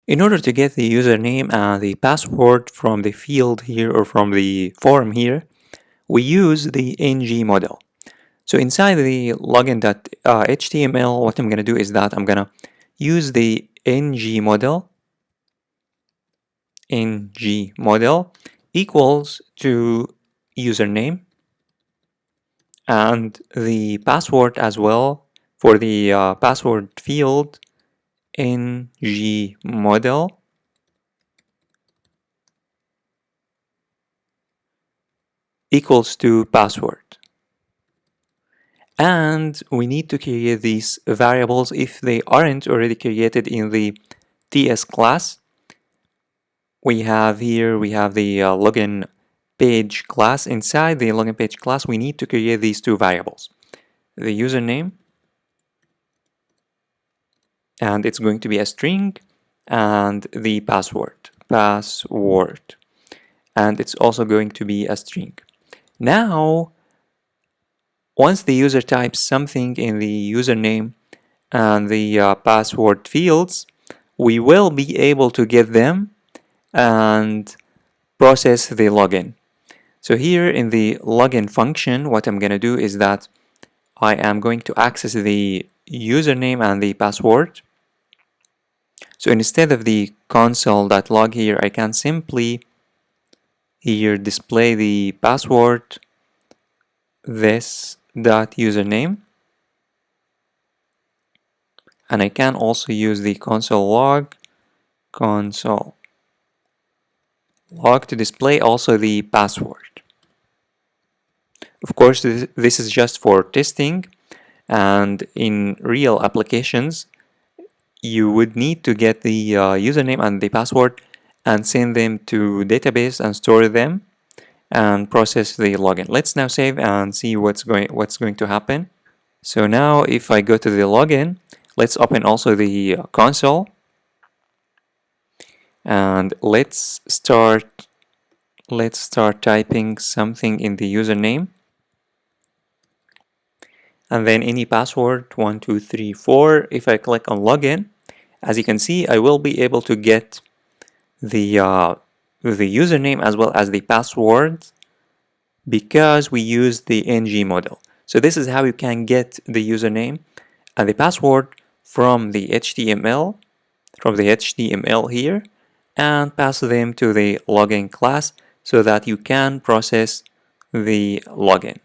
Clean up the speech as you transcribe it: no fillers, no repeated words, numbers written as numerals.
In order to get the username and the password from the field here or from the form here, we use the ng model. So inside the login.html, what I'm going to do is that I'm going to use the ng model equals to username and the password as well for the password field ng model equals to password. And we need to create these variables if they aren't already created in the TS class. We have the login page class. Inside the login page class, we need to create these two variables. The username, and it's going to be a string, and the password, and it's also going to be a string. Now, once the user types something in the username and the password fields, we will be able to get them and process the login. So here in the login function, what I'm going to do is that I am going to access the username and the password. So instead of the console.log here, I can simply here display the password this.username, and I can also use the console log to display also the password. Of course, this is just for testing, and in real applications you would need to get the username and the password and send them to database and store them and process the login. Let's now save and see what's going to happen. So now if I go to the login, let's open also the console, and let's start typing something in the username, and then any password 1 2 3 4. If I click on login, as you can see, I will be able to get the username as well as the password because we use the ng model. So this is how you can get the username and the password from the HTML here, and pass them to the login class so that you can process the login.